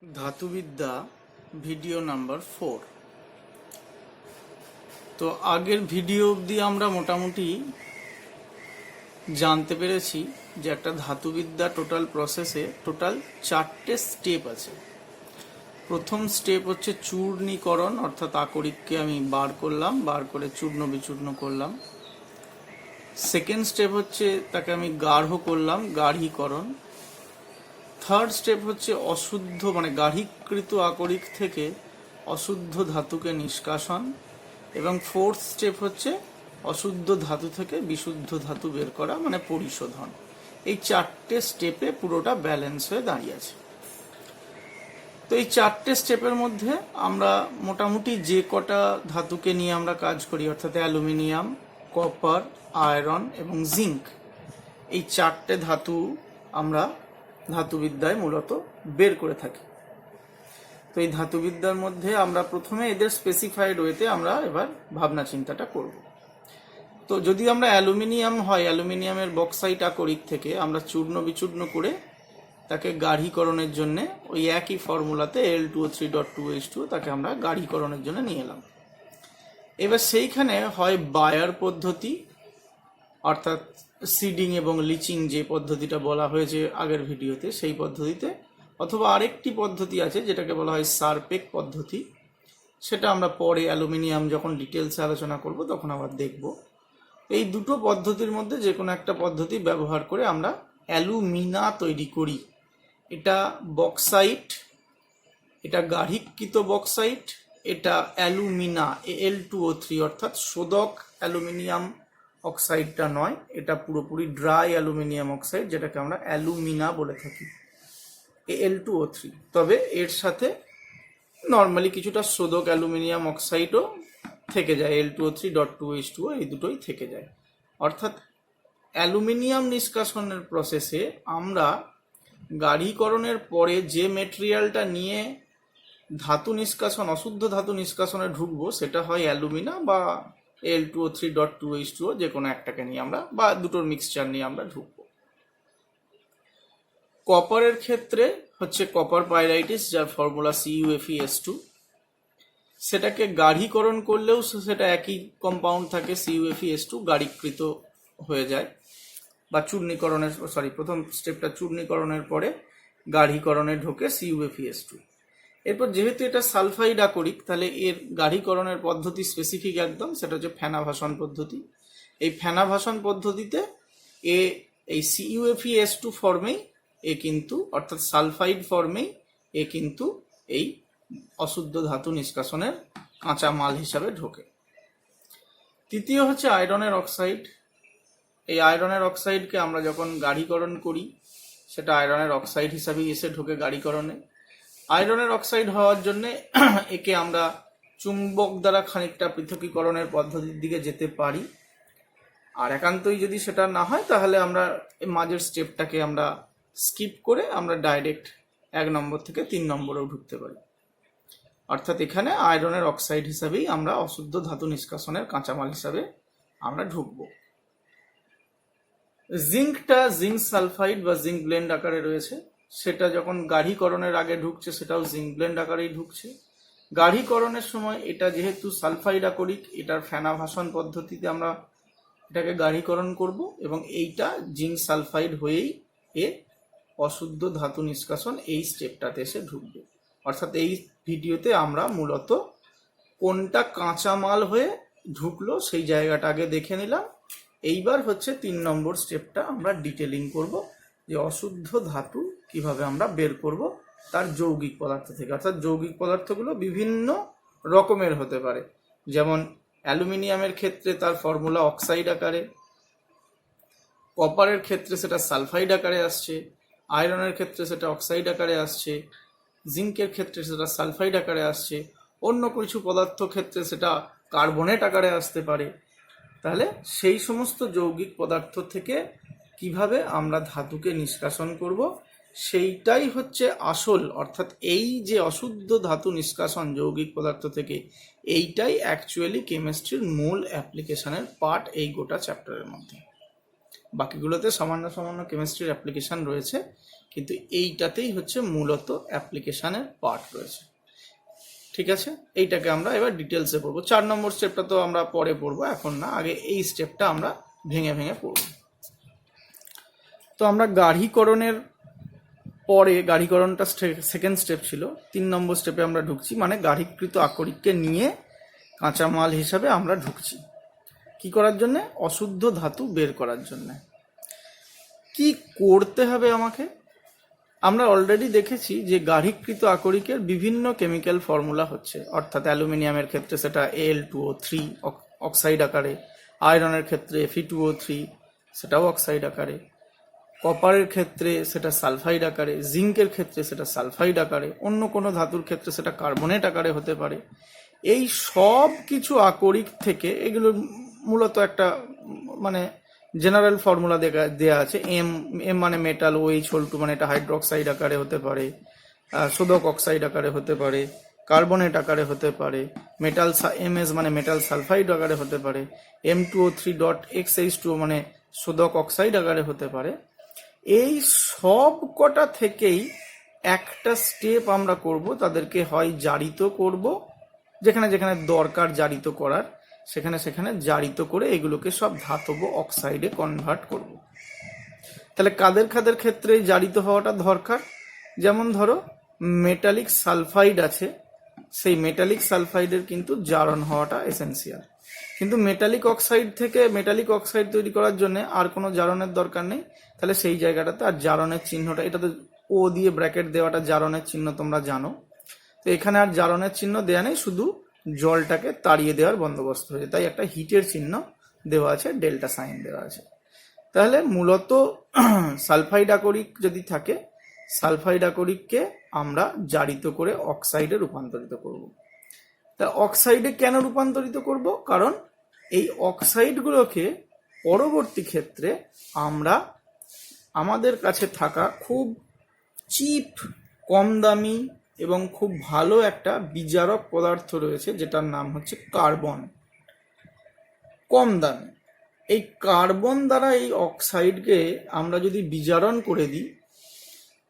धातुविद्या video number 4। তো আগের video অবধি আমরা মোটামুটি জানতে পেরেছি যে একটা ধাতুবিদ্যা টোটাল প্রসেসে টোটাল 4টে স্টেপ আছে। প্রথম স্টেপ হচ্ছে চূর্ণীকরণ, অর্থাৎ আকরিককে আমি বার করলাম, বার করে চূর্ণ বিচূর্ণ করলাম। সেকেন্ড স্টেপ হচ্ছে তাকে আমি গাঢ় করলাম, গাঢ়ীকরণ। থার্ড স্টেপ হচ্ছে অশুদ্ধ মানে গাঢ়ীকৃত আকরিক থেকে অশুদ্ধ ধাতুকে নিষ্কাশন। এবং ফোর্থ স্টেপ হচ্ছে অশুদ্ধ ধাতু থেকে বিশুদ্ধ ধাতু বের করা মানে পরিশোধন। এই 4টে স্টেপে পুরোটা ব্যালেন্স হয়ে দাঁড়িয়ে আছে। তো এই 4টে স্টেপের মধ্যে আমরা মোটামুটি যে কটা ধাতুকে নিয়ে আমরা কাজ করি, অর্থাৎ অ্যালুমিনিয়াম, কপার, আয়রন এবং জিঙ্ক, এই 4টে ধাতু আমরা ধাতুবিদ্যায় মূলত বের করে থাকি। তো এই ধাতুবিদ্যার মধ্যে আমরা প্রথমে এদের স্পেসিফাইড ওয়েতে আমরা এবার ভাবনা চিন্তাটা করব। তো যদি আমরা অ্যালুমিনিয়াম হয়, অ্যালুমিনিয়ামের বক্সাইট আকরিক থেকে আমরা চূর্ণ বিচূর্ণ করে তাকে গাঢ়ীকরণের জন্য ওই একই ফর্মুলাতে Al2O3.2H2 তাকে আমরা গাঢ়ীকরণের জন্য নিয়ে এলাম। এবার সেইখানে হয় বায়ার পদ্ধতি, অর্থাৎ সিডিং এবং লিচিং যে পদ্ধতিটা বলা হয়েছে আগের ভিডিওতে সেই পদ্ধতিতে, অথবা আরেকটি পদ্ধতি আছে যেটাকে বলা হয় সারপেক পদ্ধতি। সেটা আমরা পরে অ্যালুমিনিয়াম যখন ডিটেলসে আলোচনা করব তখন আবার দেখব। এই দুটো পদ্ধতির মধ্যে যে কোনো একটা পদ্ধতি ব্যবহার করে আমরা অ্যালুমিনা তৈরি করি। এটা বক্সাইট, এটা গাঢ়ীকৃত বক্সাইট, এটা অ্যালুমিনা Al2O3, অর্থাৎ শোধক অ্যালুমিনিয়াম অক্সাইডটা নয়, এটা পুরোপুরি ড্রাই অ্যালুমিনিয়াম অক্সাইড, যেটাকে আমরা অ্যালুমিনা বলে থাকি, Al2O3। তবে এর সাথে নর্মালি কিছুটা শোধক অ্যালুমিনিয়াম অক্সাইডও থেকে যায়, Al2O3.2H2, এই দুটোই থেকে যায়। অর্থাৎ অ্যালুমিনিয়াম নিষ্কাশনের প্রসেসে আমরা গাঢ়ীকরণের পরে যে মেটেরিয়ালটা নিয়ে ধাতু নিষ্কাশন, অশুদ্ধ ধাতু নিষ্কাশনে ঢুকবো, সেটা হয় অ্যালুমিনা বা Al2O3.2H2, যে কোনো একটাকে নিয়ে আমরা বা দুটোর মিক্সচার নিয়ে আমরা ঢুকবো। কপারের ক্ষেত্রে হচ্ছে কপার পাইরাইটিস, যার ফর্মুলা CuFeS2। সেটাকে গাঢ়ীকরণ করলেও সেটা একই কম্পাউন্ড থাকে, CuFeS2, গাঢ়ীকৃত হয়ে যায় বা চূর্ণীকরণের প্রথম স্টেপটা চূর্ণীকরণের পরে গাঢ়ীকরণে ঢোকে CuFeS2। এরপর যেহেতু এটা সালফাইড আকরিক, তাহলে এর গাঢ়ীকরণের পদ্ধতি স্পেসিফিক একদম, সেটা হচ্ছে ফেনাভাসন পদ্ধতি। এই ফেনাভাসন পদ্ধতিতে এই CuFeS2 ফর্মেই এ কিন্তু, অর্থাৎ সালফাইড ফর্মেই এ কিন্তু এই অশুদ্ধ ধাতু নিষ্কাশনের কাঁচা মাল হিসাবে ঢোকে। তৃতীয় হচ্ছে আয়রনের অক্সাইড। এই আয়রনের অক্সাইডকে আমরা যখন গাঢ়ীকরণ করি, সেটা আয়রনের অক্সাইড হিসাবেই এসে ঢোকে গাঢ়ীকরণে। আয়রনের অক্সাইড হওয়ার জন্য একে আমরা চুম্বক দ্বারা খানিকটা পৃথকীকরণের পদ্ধতির দিকে যেতে পারি। আর একান্তই যদি সেটা না হয়, তাহলে আমরা মাঝের স্টেপটাকে আমরা স্কিপ করে আমরা ডাইরেক্ট 1 নম্বর থেকে 3 নম্বরেও ঢুকতে পারি। অর্থাৎ এখানে আয়রনের অক্সাইড হিসাবেই আমরা অশুদ্ধ ধাতু নিষ্কাশনের কাঁচামাল হিসাবে আমরা ঢুকবো। জিঙ্কটা জিঙ্ক সালফাইড বা জিঙ্ক ব্লেন্ড আকারে রয়েছে। সেটা যখন গাঢ়ীকরণের আগে ঢুকছে, সেটাও জিঙ্ক ব্লেন্ড আকারেই ঢুকছে। গাঢ়ীকরণের সময় এটা যেহেতু সালফাইড আকরিক, এটার ফেনাভাসন পদ্ধতিতে আমরা এটাকে গাঢ়ীকরণ করব এবং এইটা জিঙ্ক সালফাইড হয়েই এ অশুদ্ধ ধাতু নিষ্কাশন এই স্টেপটাতে এসে ঢুকবে। অর্থাৎ এই ভিডিওতে আমরা মূলত কোনটা কাঁচামাল হয়ে ঢুকলো সেই জায়গাটা আগে দেখে নিলাম। এইবার হচ্ছে 3 নম্বর স্টেপটা আমরা ডিটেলিং করব, যে অশুদ্ধ ধাতু কিভাবে আমরা বের করব তার যৌগিক পদার্থ থেকে। অর্থাৎ যৌগিক পদার্থগুলো বিভিন্ন রকমের হতে পারে, যেমন অ্যালুমিনিয়ামের ক্ষেত্রে তার ফর্মুলা অক্সাইড আকারে, কপারের ক্ষেত্রে সেটা সালফাইড আকারে আসছে, আয়রনের ক্ষেত্রে সেটা অক্সাইড আকারে আসছে, জিঙ্কের ক্ষেত্রে সেটা সালফাইড আকারে আসছে, অন্য কিছু পদার্থ ক্ষেত্রে সেটা কার্বনেট আকারে আসতে পারে। তাহলে সেই সমস্ত যৌগিক পদার্থ থেকে কিভাবে আমরা ধাতুকে নিষ্কাশন করব, সেইটাই হচ্ছে আসল, অর্থাৎ এই যে অশুদ্ধ ধাতু নিষ্কাশন যৌগিক পদার্থ থেকে, এইটাই অ্যাকচুয়ালি কেমিস্ট্রির মূল অ্যাপ্লিকেশনের পার্ট এই গোটা চ্যাপ্টারের মধ্যে। বাকিগুলোতে সামান্য সামান্য কেমিস্ট্রির অ্যাপ্লিকেশন রয়েছে, কিন্তু এইটাতেই হচ্ছে মূলত অ্যাপ্লিকেশনের পার্ট রয়েছে। ঠিক আছে, এইটাকে আমরা এবার ডিটেলসে পড়বো। 4 নম্বর স্টেপটা তো আমরা পরে পড়বো, এখন না, আগে এই স্টেপটা আমরা ভেঙে ভেঙে পড়ব। তো আমরা গাড়িকরণের পরে, গাড়িকরণটা সেকেন্ড স্টেপ ছিল, 3 নম্বর স্টেপে আমরা ঢুকছি, মানে গাড়িকৃত আকরিককে নিয়ে কাঁচামাল হিসাবে আমরা ঢুকছি। কি করার জন্যে? অশুদ্ধ ধাতু বের করার জন্যে। কি করতে হবে আমাকে? আমরা অলরেডি দেখেছি যে গাড়িকৃত আকরিকের বিভিন্ন কেমিক্যাল ফর্মুলা হচ্ছে, অর্থাৎ অ্যালুমিনিয়ামের ক্ষেত্রে সেটা Al2O3 অক্সাইড আকারে, আয়রনের ক্ষেত্রে Fe2O3 সেটাও অক্সাইড আকারে, কপারের ক্ষেত্রে সেটা সালফাইড আকারে, জিঙ্কের ক্ষেত্রে সেটা সালফাইড আকারে, অন্য কোনো ধাতুর ক্ষেত্রে সেটা কার্বনেট আকারে হতে পারে। এই সব কিছু আকরিক থেকে, এগুলো মূলত একটা মানে জেনারেল ফর্মুলা দেয়া আছে। এম মানে মেটাল, OH2 মানে এটা হাইড্রোক্সাইড আকারে হতে পারে, শোধক অক্সাইড আকারে হতে পারে, কার্বনেট আকারে হতে পারে, মেটাল MS মানে মেটাল সালফাইড আকারে হতে পারে, M2O3.XH2 মানে শোধক অক্সাইড আকারে হতে পারে। এই সব কটা থেকেই একটা স্টেপ আমরা করব, তাদেরকে হয় জারিত করব, যেখানে যেখানে দরকার জারিত করার সেখানে সেখানে জারিত করে এগুলোকে সব ধাতব অক্সাইডে কনভার্ট করব। তাহলে কাদের কাদের ক্ষেত্রে জারিত হওয়াটা দরকার? যেমন ধরো মেটালিক সালফাইড আছে, সেই মেটালিক সালফাইডের কিন্তু জারণ হওয়াটা এসেন্সিয়াল। কিন্তু মেটালিক অক্সাইড থেকে মেটালিক অক্সাইড তৈরি করার জন্য আর কোনো জারণের দরকার নেই, তাহলে সেই জায়গাটাতে আর জারণের চিহ্নটা, এটা তো ও দিয়ে ব্র্যাকেট দেওয়াটা জারণের চিহ্ন তোমরা জানো, তো এখানে আর জারণের চিহ্ন দেয়া নেই, শুধু জলটাকে তাড়িয়ে দেওয়ার বন্দোবস্ত হয়েছে, তাই একটা হিটের চিহ্ন দেওয়া আছে, ডেল্টা সাইন দেওয়া আছে। তাহলে মূলত সালফাইড আকরিক যদি থাকে, সালফাইড আকরিককে আমরা জারিত করে অক্সাইডে রূপান্তরিত করব। তা অক্সাইডে কেন রূপান্তরিত করব? কারণ এই অক্সাইডগুলোকে পরবর্তী ক্ষেত্রে আমরা আমাদের কাছে থাকা খুব চিপ, কম দামি এবং খুব ভালো একটা বিজারক পদার্থ রয়েছে, যেটার নাম হচ্ছে কার্বন। কম দামি এই কার্বন দ্বারা এই অক্সাইডকে আমরা যদি বিজারণ করে দিই,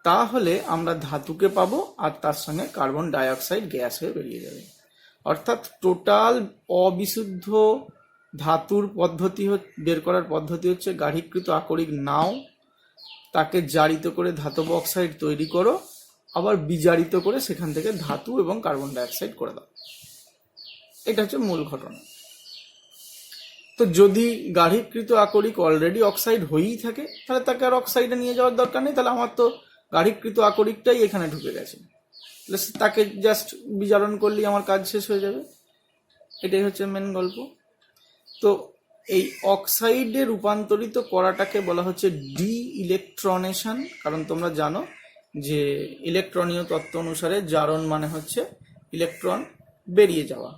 তাহলে আমরা ধাতুকে পাবো, আর তার সঙ্গে কার্বন ডাইঅক্সাইড গ্যাস হয়ে বেরিয়ে যাবে। অর্থাৎ টোটাল অবিশুদ্ধ ধাতুর পদ্ধতি বের করার পদ্ধতি হচ্ছে গাড়িকৃত আকরিক নাও, তাকে জারিত করে ধাতব অক্সাইড তৈরি করো, আবার বিজারিত করে সেখান থেকে ধাতু এবং কার্বন ডাইঅক্সাইড করে দাও। এটা হচ্ছে মূল ঘটনা। তো যদি গাড়িকৃত আকরিক অলরেডি অক্সাইড হয়েই থাকে, তাহলে তাকে আর অক্সাইডে নিয়ে যাওয়ার দরকার নেই, তাহলে আমার তো গাড়িকৃত আকরিকটাই এখানে ঢুকে গেছে, তাকে জাস্ট বিজারণ করলেই আমার কাজ শেষ হয়ে যাবে। এটাই হচ্ছে মেন গল্প। তো এই অক্সাইডে রূপান্তরিত করাটাকে বলা হচ্ছে ডি ইলেকট্রনেশন, কারণ তোমরা জানো যে ইলেকট্রনীয় তত্ত্ব অনুসারে জারণ মানে হচ্ছে ইলেকট্রন বেরিয়ে যাওয়া,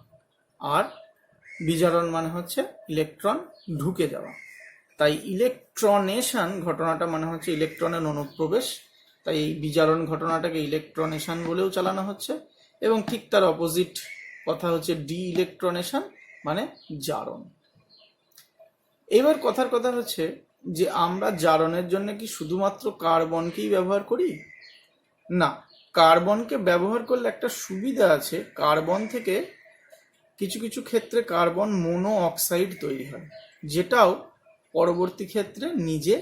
আর বিজারণ মানে হচ্ছে ইলেকট্রন ঢুকে যাওয়া। তাই ইলেকট্রনেশন ঘটনাটা মানে হচ্ছে ইলেকট্রনের অনুপ্রবেশ, তাই এই বিজারণ ঘটনাটাকে ইলেকট্রনেশন বলেও চালানো হচ্ছে, এবং ঠিক তার অপোজিট কথা হচ্ছে ডি ইলেকট্রনেশন মানে জারণ। এবার কথার কথা হচ্ছে যে আমরা জারণের জন্য কি শুধুমাত্র কার্বনকেই ব্যবহার করি? না, কার্বনকে ব্যবহার করলে একটা সুবিধা আছে, কার্বন থেকে কিছু কিছু ক্ষেত্রে কার্বন মোনো অক্সাইড তৈরি হয়, যেটাও পরবর্তী ক্ষেত্রে নিজে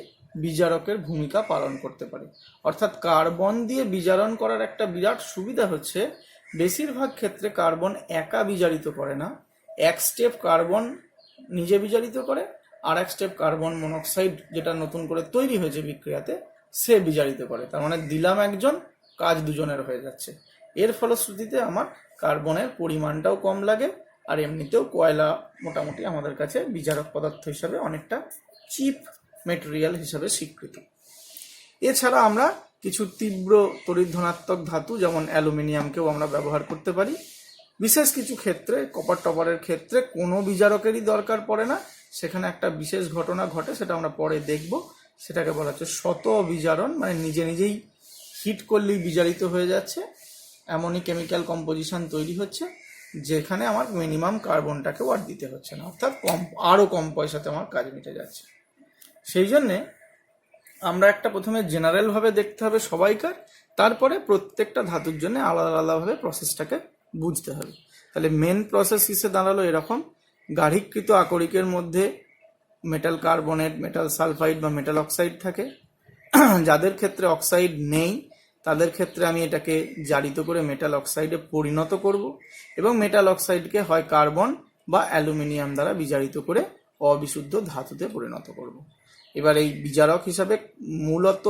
বিজারকের ভূমিকা পালন করতে পারে। অর্থাৎ কার্বন দিয়ে বিজারণ করার একটা বিরাট সুবিধা হচ্ছে, বেশিরভাগ ক্ষেত্রে কার্বন একা বিজারিত করে না, এক স্টেপ কার্বন নিজে বিজারিত করে, আর এক স্টেপ কার্বন মনোক্সাইড যেটা নতুন করে তৈরি হয়েছে বিক্রিয়াতে সে বিজারিত করে। তার মানে দিলাম একজন, কাজ দুজনের হয়ে যাচ্ছে। এর ফলশ্রুতিতে আমার কার্বনের পরিমাণটাও কম লাগে, আর এমনিতেও কয়লা মোটামুটি আমাদের কাছে বিজারক পদার্থ হিসাবে অনেকটা চিপ মেটেরিয়াল হিসাবে স্বীকৃত। এছাড়া আমরা কিছু তীব্র তড়িৎ-ধনাত্মক ধাতু যেমন অ্যালুমিনিয়ামকেও আমরা ব্যবহার করতে পারি। বিশেষ কিছু ক্ষেত্রে, কপার টপারের ক্ষেত্রে কোনো বিজারকেরই দরকার পড়ে না, সেখানে একটা বিশেষ ঘটনা ঘটে, সেটা আমরা পরে দেখব। সেটাকে বলা হচ্ছে শত বিজারণ, মানে নিজে নিজেই হিট করলেই বিজারিত হয়ে যাচ্ছে, এমনই কেমিক্যাল কম্পোজিশন তৈরি হচ্ছে যেখানে আমার মিনিমাম কার্বনটাকেও আর দিতে হচ্ছে না, অর্থাৎ আরও কম পয়সাতে আমার কাজ মিটে যাচ্ছে। সেই জন্যে আমরা একটা প্রথমে জেনারেল ভাবে দেখতে হবে সবাইকার, তারপরে প্রত্যেকটা ধাতুর জন্য আলাদা আলাদাভাবে প্রসেসটাকে বুঝতে হবে। তাহলে মেন প্রসেস হিসেবে দাঁড়ালো এরকম, গাঢ়িকৃত আকরিকের মধ্যে মেটাল কার্বনেট, মেটাল সালফাইড বা মেটাল অক্সাইড থাকে। যাদের ক্ষেত্রে অক্সাইড নেই তাদের ক্ষেত্রে আমি এটাকে জারিত করে মেটাল অক্সাইডে পরিণত করব, এবং মেটাল অক্সাইডকে হয় কার্বন বা অ্যালুমিনিয়াম দ্বারা বিজারিত করে অবিশুদ্ধ ধাতুতে পরিণত করব। এবার এই বিজারক হিসাবে মূলত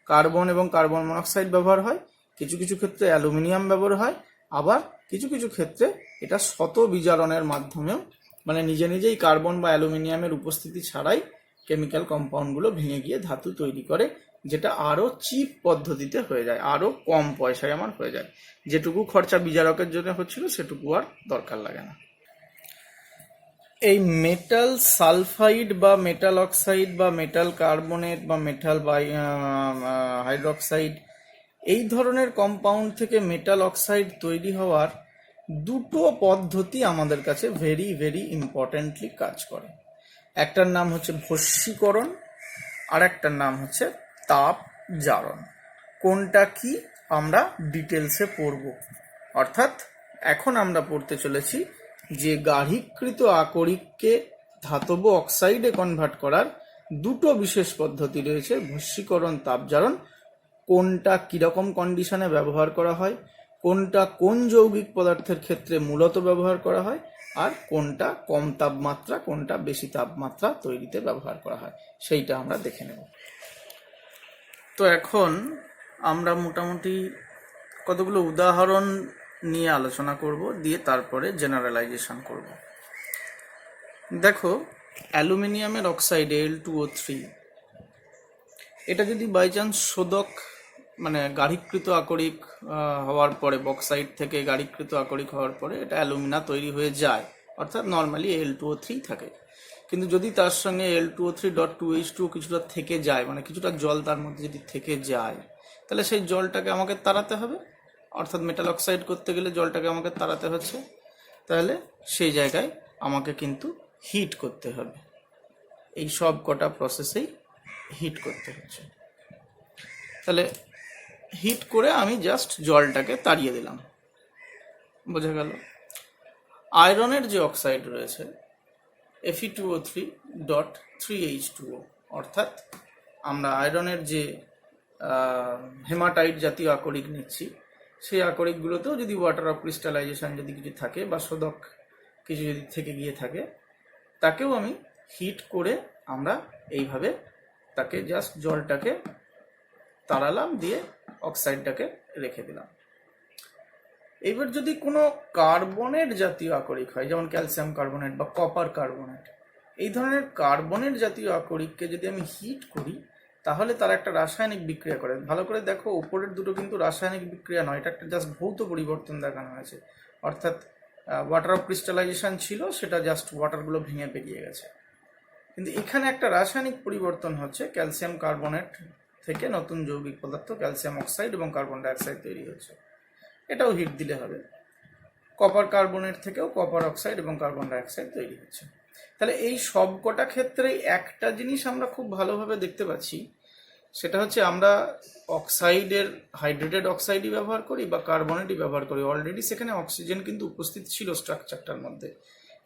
কার্বন এবং কার্বন মনোক্সাইড ব্যবহার হয়, কিছু কিছু ক্ষেত্রে অ্যালুমিনিয়াম ব্যবহার হয়, আবার কিছু কিছু ক্ষেত্রে এটা শত বিজারণের মাধ্যমেও, মানে নিজে নিজেই কার্বন বা অ্যালুমিনিয়ামের উপস্থিতি ছাড়াই কেমিক্যাল কম্পাউন্ডগুলো ভেঙে গিয়ে ধাতু তৈরি করে, যেটা আরও চিপ পদ্ধতিতে হয়ে যায়, আরও কম পয়সায় আমার হয়ে যায়। যেটুকু খরচা বিজারকের জন্য হচ্ছিল সেটুকু আর দরকার লাগে না। এই মেটাল সালফাইড বা মেটাল অক্সাইড বা মেটাল কার্বনেট বা মেটাল হাইড্রোক্সাইড, এই ধরনের কম্পাউন্ড থেকে মেটাল অক্সাইড তৈরি হওয়ার দুটো পদ্ধতি আমাদের কাছে ভেরি ভেরি ইম্পর্টেন্টলি কাজ করে। একটার নাম হচ্ছে ভস্মীকরণ, আর একটার নাম হচ্ছে তাপ জারণ। কোনটা কি আমরা ডিটেলসে পড়ব, অর্থাৎ এখন আমরা পড়তে চলেছি যে গাঢ়িকৃত আকরিককে ধাতব অক্সাইডে কনভার্ট করার দুটো বিশেষ পদ্ধতি রয়েছে, ভস্মীকরণ, তাপজারণ। কোনটা কিরকম কন্ডিশনে ব্যবহার করা হয়, কোনটা কোন যৌগিক পদার্থের ক্ষেত্রে মূলত ব্যবহার করা হয়, আর কোনটা কম তাপমাত্রা কোনটা বেশি তাপমাত্রা তৈরিতে ব্যবহার করা হয়, সেইটা আমরা দেখে নেব। তো এখন আমরা মোটামুটি কতগুলো উদাহরণ নিয়ে আলোচনা করব, দিয়ে তারপরে জেনারেলাইজেশন করব। দেখো, অ্যালুমিনিয়ামের অক্সাইড Al2O3, এটা যদি বাই চান্স শোধক মানে গাঢ়িকৃত আকরিক হওয়ার পরে, বক্সাইড থেকে গাঢ়িকৃত আকরিক হওয়ার পরে এটা অ্যালুমিনা তৈরি হয়ে যায়, অর্থাৎ নর্মালি Al2O3 থাকে। কিন্তু যদি তার সঙ্গে Al2O3.2H2 কিছুটা থেকে যায়, মানে কিছুটা জল তার মধ্যে যদি থেকে যায়, তাহলে সেই জলটাকে আমাকে তাড়াতে হবে, অর্থাৎ মেটাল অক্সাইড করতে গেলে জলটাকে আমাকে তাড়াতে হচ্ছে, তাহলে সেই জায়গায় আমাকে কিন্তু হিট করতে হবে। এই সব কটা প্রসেসেই হিট করতে হচ্ছে। তাহলে হিট করে আমি জাস্ট জলটাকে তাড়িয়ে দিলাম, বোঝা গেল। আয়রনের যে অক্সাইড রয়েছে Fe2O3.3H2O, অর্থাৎ আমরা আয়রনের যে হেমাটাইট জাতীয় আকরিক নিচ্ছি, সেই আকরিকগুলোতেও যদি ওয়াটার অফ ক্রিস্টালাইজেশন যদি কিছু থাকে বা শোধক কিছু যদি থেকে গিয়ে থাকে, তাকেও আমি হিট করে আমরা এইভাবে তাকে জাস্ট জলটাকে তাড়ালাম, দিয়ে অক্সাইডটাকে রেখে দিলাম। এইবার যদি কোনো কার্বনেট জাতীয় আকরিক হয়, যেমন ক্যালসিয়াম কার্বনেট বা কপার কার্বনেট, এই ধরনের কার্বনেট জাতীয় আকরিককে যদি আমি হিট করি, তাহলে তারা একটা রাসায়নিক বিক্রিয়া করে। ভালো করে দেখো, উপরের দুটো কিন্তু রাসায়নিক বিক্রিয়া নয়, এটা একটা জাস্ট ভৌত পরিবর্তন দেখানো হয়েছে। অর্থাৎ ওয়াটার অফ ক্রিস্টালাইজেশন ছিল, সেটা জাস্ট ওয়াটারগুলো ভেঙে বেরিয়ে গেছে। কিন্তু এখানে একটা রাসায়নিক পরিবর্তন হচ্ছে, ক্যালসিয়াম কার্বনেট থেকে নতুন যৌগিক পদার্থ ক্যালসিয়াম অক্সাইড এবং কার্বন ডাইঅক্সাইড তৈরি হচ্ছে, এটাও হিট দিলে হবে। কপার কার্বনেট থেকেও কপার অক্সাইড এবং কার্বন ডাইঅক্সাইড তৈরি হচ্ছে। তাহলে এই সব কটা ক্ষেত্রেই একটা জিনিস আমরা খুব ভালোভাবে দেখতে পাচ্ছি, সেটা হচ্ছে আমরা অক্সাইডের হাইড্রেটেড অক্সাইডই ব্যবহার করি বা কার্বনেটই ব্যবহার করি, অলরেডি সেখানে অক্সিজেন কিন্তু উপস্থিত ছিল স্ট্রাকচারটার মধ্যে।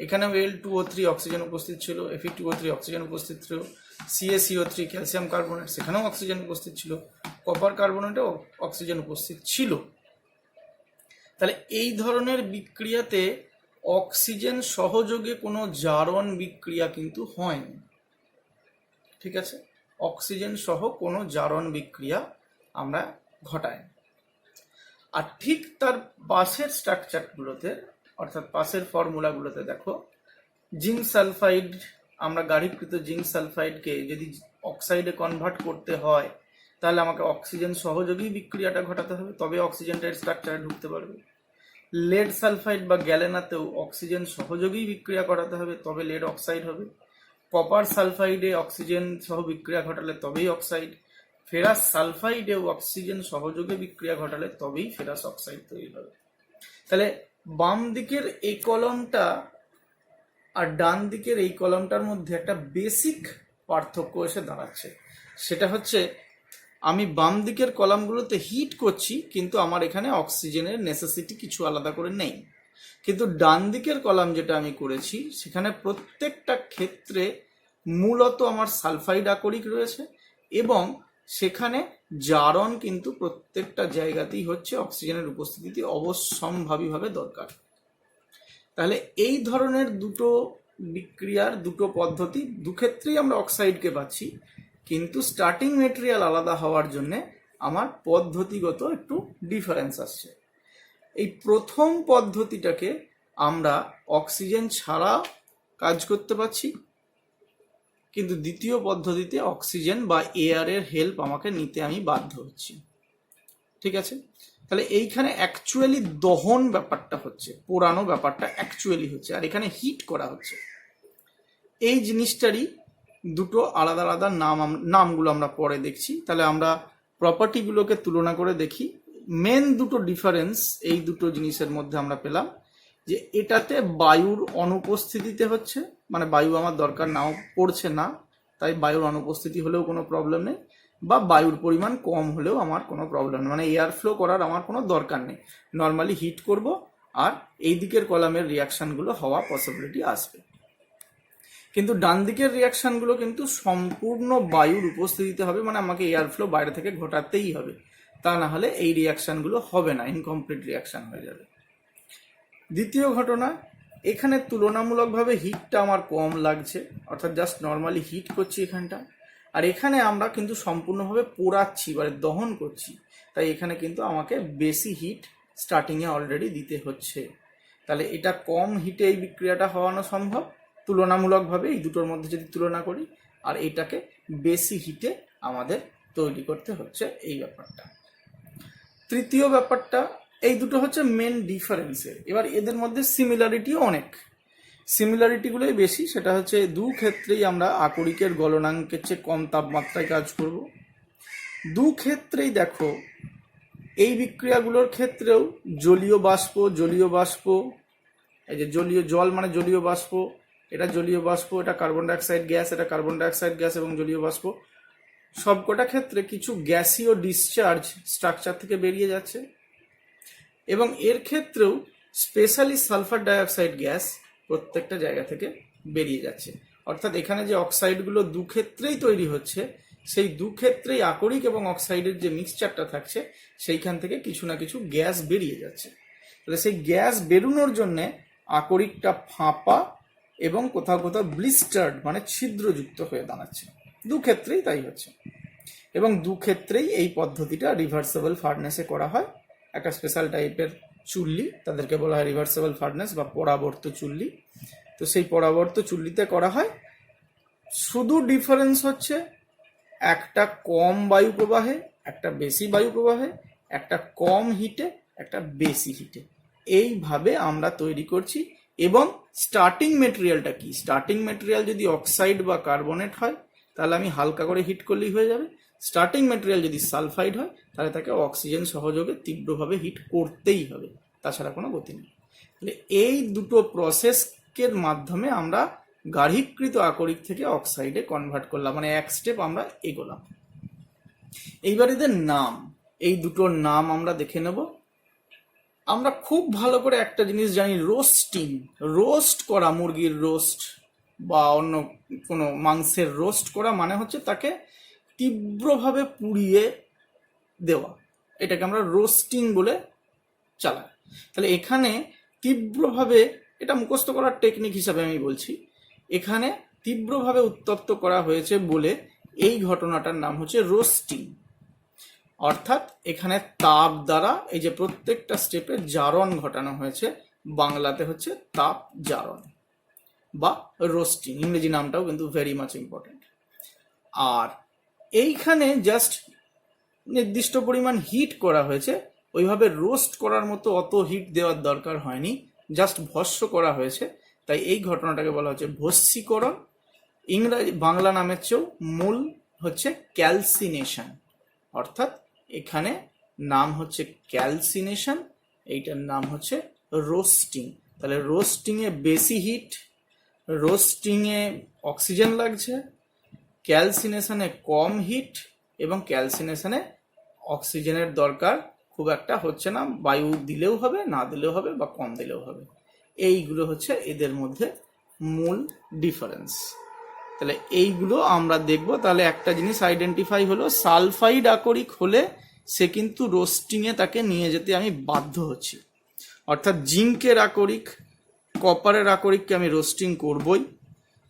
এখানেও Al2O3 অক্সিজেন উপস্থিত ছিল, Fe2O3 অক্সিজেন উপস্থিত ছিল, CaCO3 ক্যালসিয়াম কার্বনেট সেখানেও অক্সিজেন উপস্থিত ছিল, কপার কার্বনেটেও অক্সিজেন উপস্থিত ছিল। তাহলে এই ধরনের বিক্রিয়াতে অক্সিজেন সহযোগে কোনো জারণ বিক্রিয়া কিন্তু হয়নি, ঠিক আছে? অক্সিজেন সহ কোনো জারণ বিক্রিয়া আমরা ঘটাই। আর ঠিক তার পাশের স্ট্রাকচারগুলোতে, অর্থাৎ পাশের ফর্মুলাগুলোতে দেখো, জিঙ্ক সালফাইড, আমরা গাঢ়িকৃত জিঙ্ক সালফাইডকে যদি অক্সাইডে কনভার্ট করতে হয়, তাহলে আমাকে অক্সিজেন সহযোগী বিক্রিয়াটা ঘটাতে হবে, তবে অক্সিজেনটা এর স্ট্রাকচারে ঢুকতে পারবে। লেড সালফাইড বা গ্যালেনাতেও অক্সিজেন সহযোগী বিক্রিয়া করাতে হবে, তবে লেড অক্সাইড হবে। কপার সালফাইডে অক্সিজেন সহ বিক্রিয়া ঘটালে তবেই অক্সাইড। ফেরাস সালফাইডেও অক্সিজেন সহযোগে বিক্রিয়া ঘটালে তবেই ফেরাস অক্সাইড তৈরি হবে। তাহলে বাম দিকের এই কলমটা আর ডান দিকের এই কলমটার মধ্যে একটা বেসিক পার্থক্য এসে দাঁড়াচ্ছে। সেটা হচ্ছে আমি বাম দিকের কলামগুলোতে হিট করছি, কিন্তু আমার এখানে অক্সিজেনের নেসেসিটি কিছু আলাদা করে নেই। কিন্তু ডান দিকের কলাম যেটা আমি করেছি সেখানে প্রত্যেকটা ক্ষেত্রে মূলত আমার সালফাইড আকরিক রয়েছে এবং সেখানে জারণ কিন্তু প্রত্যেকটা জায়গাতেই হচ্ছে, অক্সিজেনের উপস্থিতি অবশ্যম্ভাবীভাবে দরকার। তাহলে এই ধরনের দুটো বিক্রিয়ার দুটো পদ্ধতি, দুক্ষেত্রেই আমরা অক্সাইডকে পাচ্ছি, কিন্তু স্টার্টিং মেটেরিয়াল আলাদা হওয়ার জন্যে আমার পদ্ধতিগত একটু ডিফারেন্স আসছে। এই প্রথম পদ্ধতিটাকে আমরা অক্সিজেন ছাড়া কাজ করতে পারছি, কিন্তু দ্বিতীয় পদ্ধতিতে অক্সিজেন বা এয়ারের হেল্প আমাকে নিতে আমি বাধ্য হচ্ছি। ঠিক আছে, তাহলে এইখানে অ্যাকচুয়ালি দহন ব্যাপারটা হচ্ছে, পোড়ানো ব্যাপারটা অ্যাকচুয়ালি হচ্ছে, আর এখানে হিট করা হচ্ছে। এই জিনিসটারই দুটো আলাদা আলাদা নামগুলো আমরা পরে দেখছি। তাহলে আমরা প্রপার্টিগুলোকে তুলনা করে দেখি। মেন দুটো ডিফারেন্স এই দুটো জিনিসের মধ্যে আমরা পেলাম যে এটাতে বায়ুর অনুপস্থিতিতে হচ্ছে, মানে বায়ু আমার দরকার নাও পড়ছে না, তাই বায়ুর অনুপস্থিতি হলেও কোনো প্রবলেম নেই, বা বায়ুর পরিমাণ কম হলেও আমার কোনো প্রবলেম নেই, মানে এয়ার ফ্লো করার আমার কোনো দরকার নেই, নর্মালি হিট করব আর এই দিকের কলামের রিয়াকশানগুলো হওয়া পসিবিলিটি আসবে। কিন্তু ডান দিকের রিয়াকশানগুলো কিন্তু সম্পূর্ণ বায়ুর উপস্থিতিতে হবে, মানে আমাকে এয়ার ফ্লো বাইরে থেকে ঘটাতেই হবে, তা না হলে এই রিয়াকশানগুলো হবে না, ইনকমপ্লিট রিয়াকশান হয়ে যাবে। দ্বিতীয় ঘটনা, এখানে তুলনামূলকভাবে হিটটা আমার কম লাগছে, অর্থাৎ জাস্ট নর্মালি হিট করছি এখানটা, আর এখানে আমরা কিন্তু সম্পূর্ণভাবে পোড়াচ্ছি বা দহন করছি, তাই এখানে কিন্তু আমাকে বেশি হিট স্টার্টিংয়ে অলরেডি দিতে হচ্ছে। তাহলে এটা কম হিটে এই বিক্রিয়াটা হওয়ানো সম্ভব তুলনামূলকভাবে, এই দুটোর মধ্যে যদি তুলনা করি, আর এটাকে বেশি হিটে আমাদের তৈরি করতে হচ্ছে, এই ব্যাপারটা। তৃতীয় ব্যাপারটা, এই দুটো হচ্ছে মেন ডিফারেন্সের। এবার এদের মধ্যে সিমিলারিটিও অনেক, সিমিলারিটিগুলোই বেশি। সেটা হচ্ছে দু ক্ষেত্রেই আমরা আকরিকের গলনাঙ্কের চেয়ে কম তাপমাত্রায় কাজ করব। দু ক্ষেত্রেই দেখো এই বিক্রিয়াগুলোর ক্ষেত্রেও জলীয় বাষ্প, এই যে জলীয় জল মানে জলীয় বাষ্প, এটা জলীয় বাষ্প, এটা কার্বন ডাইঅক্সাইড গ্যাস, এটা কার্বন ডাইঅক্সাইড গ্যাস এবং জলীয় বাষ্প, সবকটা ক্ষেত্রে কিছু গ্যাসীয় ডিসচার্জ স্ট্রাকচার থেকে বেরিয়ে যাচ্ছে, এবং এর ক্ষেত্রেও স্পেশালি সালফার ডাইঅক্সাইড গ্যাস প্রত্যেকটা জায়গা থেকে বেরিয়ে যাচ্ছে। অর্থাৎ এখানে যে অক্সাইডগুলো দু ক্ষেত্রেই তৈরি হচ্ছে, সেই দু ক্ষেত্রেই আকরিক এবং অক্সাইডের যে মিক্সচারটা থাকছে সেইখান থেকে কিছু না কিছু গ্যাস বেরিয়ে যাচ্ছে। তাহলে সেই গ্যাস বেরোনোর জন্যে আকরিকটা ফাঁপা এবং কোথাও কোথাও ব্লিস্টার্ড মানে ছিদ্রযুক্ত হয়ে দাঁড়াচ্ছে, দু ক্ষেত্রেই তাই হচ্ছে। এবং দু ক্ষেত্রেই এই পদ্ধতিটা রিভার্সেবল ফার্নেসে করা হয়, একটা স্পেশাল টাইপের চুল্লি, তাদেরকে বলা হয় রিভার্সেবল ফার্নেস বা পরাবর্ত চুল্লি। তো সেই পরাবর্ত চুল্লিতে করা হয়। শুধু ডিফারেন্স হচ্ছে একটা কম বায়ু প্রবাহে, একটা বেশি বায়ু প্রবাহে, একটা কম হিটে, একটা বেশি হিটে, এইভাবে আমরা তৈরি করছি। এবং স্টার্টিং মেটেরিয়ালটা কি, স্টার্টিং মেটেরিয়াল যদি অক্সাইড বা কার্বনেট হয় তাহলে আমি হালকা করে হিট করলেই হয়ে যাবে। স্টার্টিং মেটেরিয়াল যদি সালফাইড হয় তাহলে তাকে অক্সিজেন সহযোগে তীব্রভাবে হিট করতেই হবে, তাছাড়া কোনো গতি নেই। তাহলে এই দুটো প্রসেসের মাধ্যমে আমরা গাঢ়ীকৃত আকরিক থেকে অক্সাইডে কনভার্ট করলাম, মানে এক স্টেপ আমরা এগোলাম। এইবার এদের নাম, এই দুটোর নাম আমরা দেখে নেব। আমরা খুব ভালো করে একটা জিনিস জানি, রোস্টিং, রোস্ট করা, মুরগির রোস্ট বা অন্য কোনো মাংসের রোস্ট করা মানে হচ্ছে তাকে তীব্রভাবে পুড়িয়ে দেওয়া, এটাকে আমরা রোস্টিং বলে চালাই। তাহলে এখানে তীব্রভাবে, এটা মুখস্থ করার টেকনিক হিসাবে আমি বলছি, এখানে তীব্রভাবে উত্তপ্ত করা হয়েছে বলে এই ঘটনাটার নাম হচ্ছে রোস্টিং। অর্থাৎ এখানে তাপ দ্বারা এই যে প্রত্যেকটা স্টেপে জারণ ঘটানো হয়েছে, বাংলাতে হচ্ছে তাপ জারণ বা রোস্টিং, ইংরেজি নামটাও কিন্তু ভেরি মাচ ইম্পর্টেন্ট। আর এইখানে জাস্ট নির্দিষ্ট পরিমাণ হিট করা হয়েছে, ওইভাবে রোস্ট করার মতো অত হিট দেওয়ার দরকার হয়নি, জাস্ট ভস্ম করা হয়েছে, তাই এই ঘটনাটাকে বলা হচ্ছে ভস্মীকরণ। ইংরেজি বাংলা নামের চেয়েও মূল হচ্ছে ক্যালসিনেশন, অর্থাৎ এখানে নাম হচ্ছে ক্যালসিনেশন, এইটার নাম হচ্ছে রোস্টিং। তাহলে রোস্টিংয়ে বেশি হিট, রোস্টিংয়ে অক্সিজেন লাগছে, ক্যালসিনেশনে কম হিট এবং ক্যালসিনেশনে অক্সিজেনের দরকার খুব একটা হচ্ছে না, বায়ু দিলেও হবে, না দিলেও হবে, বা কম দিলেও হবে। এইগুলো হচ্ছে এদের মধ্যে মূল ডিফারেন্স। তাহলে এইগুলো আমরা দেখব। তাহলে একটা জিনিস আইডেন্টিফাই হলো, সালফাইড আকরিক হলে সে কিন্তু রোস্টিংয়ে তাকে নিয়ে যেতে আমি বাধ্য হচ্ছি। অর্থাৎ জিঙ্কের আকরিক, কপারের আকরিককে আমি রোস্টিং করবই,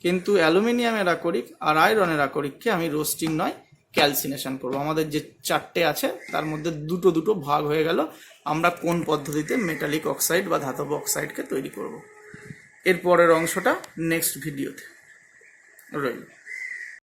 কিন্তু অ্যালুমিনিয়ামের আকরিক আর আয়রনের আকরিককে আমি রোস্টিং নয় ক্যালসিনেশন করব। আমাদের যে চারটে আছে তার মধ্যে দুটো দুটো ভাগ হয়ে গেল, আমরা কোন পদ্ধতিতে মেটালিক অক্সাইড বা ধাতব অক্সাইডকে তৈরি করব। এর পরের অংশটা নেক্সট ভিডিওতে রইল।